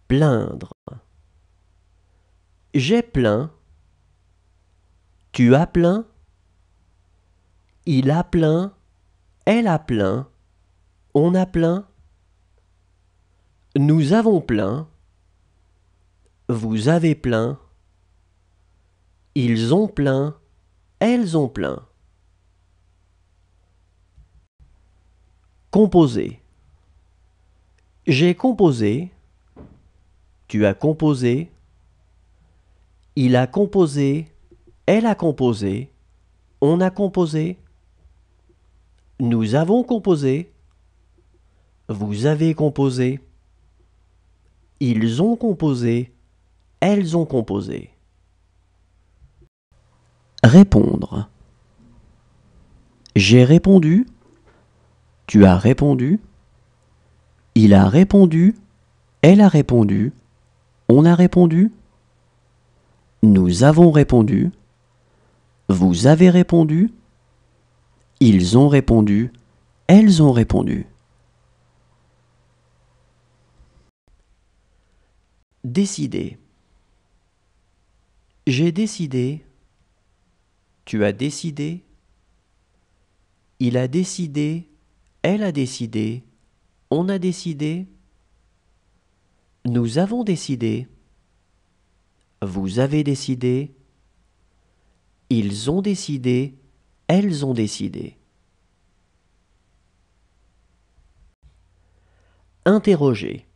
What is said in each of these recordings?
Plaindre. J'ai plein. Tu as plein. Il a plein. Elle a plein. On a plein. Nous avons plein. Vous avez plein. Ils ont plein. Elles ont plein. Composer. J'ai composé. Tu as composé. Il a composé. Elle a composé. On a composé. Nous avons composé. Vous avez composé. Ils ont composé. Elles ont composé. Répondre. J'ai répondu. Tu as répondu. Il a répondu. Elle a répondu. On a répondu. Nous avons répondu. Vous avez répondu. Ils ont répondu. Elles ont répondu. Décider. J'ai décidé. Tu as décidé. Il a décidé. Elle a décidé. On a décidé. Nous avons décidé. Vous avez décidé. Ils ont décidé. Elles ont décidé. Interroger.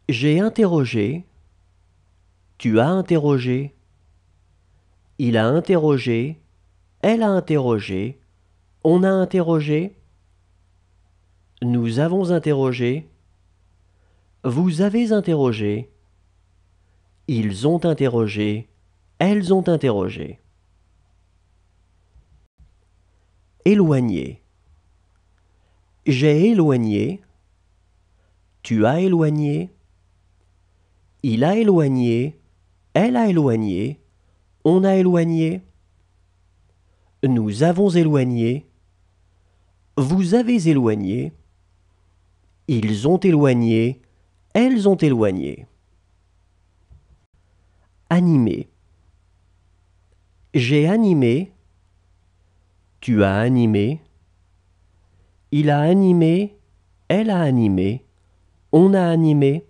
J'ai interrogé. Tu as interrogé. Il a interrogé. Elle a interrogé. On a interrogé. Nous avons interrogé. Vous avez interrogé. Ils ont interrogé. Elles ont interrogé. Éloigner. J'ai éloigné. Tu as éloigné. Il a éloigné. Elle a éloigné. On a éloigné. Nous avons éloigné. Vous avez éloigné. Ils ont éloigné. Elles ont éloigné. Animer. J'ai animé. Tu as animé. Il a animé. Elle a animé. On a animé.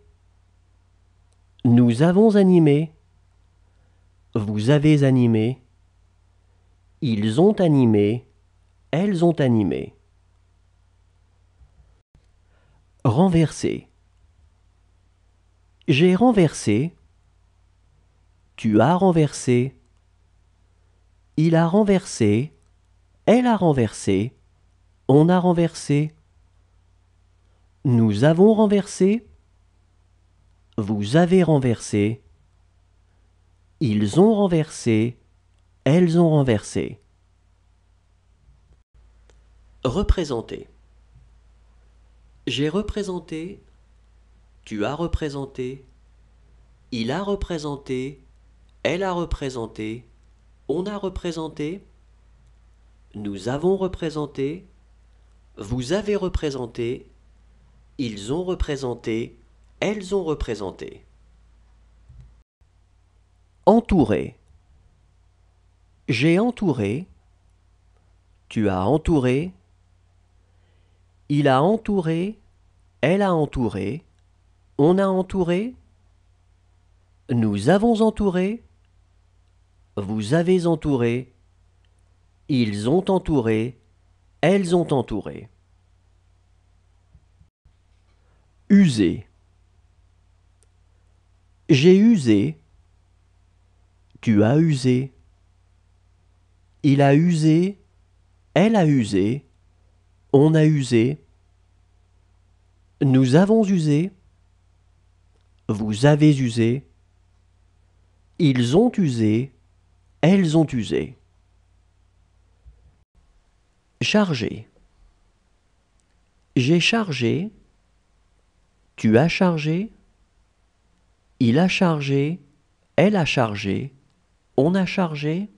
Nous avons animé. Vous avez animé. Ils ont animé. Elles ont animé. Renverser. J'ai renversé. Tu as renversé. Il a renversé. Elle a renversé. On a renversé. Nous avons renversé. Vous avez renversé. Ils ont renversé. Elles ont renversé. Représenter. J'ai représenté. Tu as représenté. Il a représenté. Elle a représenté. On a représenté. Nous avons représenté. Vous avez représenté. Ils ont représenté. Elles ont représenté. Entourer. J'ai entouré. Tu as entouré. Il a entouré. Elle a entouré. On a entouré. Nous avons entouré. Vous avez entouré. Ils ont entouré. Elles ont entouré. User. J'ai usé. Tu as usé. Il a usé. Elle a usé. On a usé. Nous avons usé. Vous avez usé. Ils ont usé. Elles ont usé. Charger. J'ai chargé. Tu as chargé. Il a chargé. Elle a chargé. On a chargé.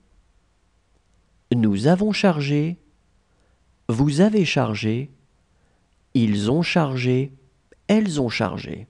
Nous avons chargé. Vous avez chargé. Ils ont chargé. Elles ont chargé.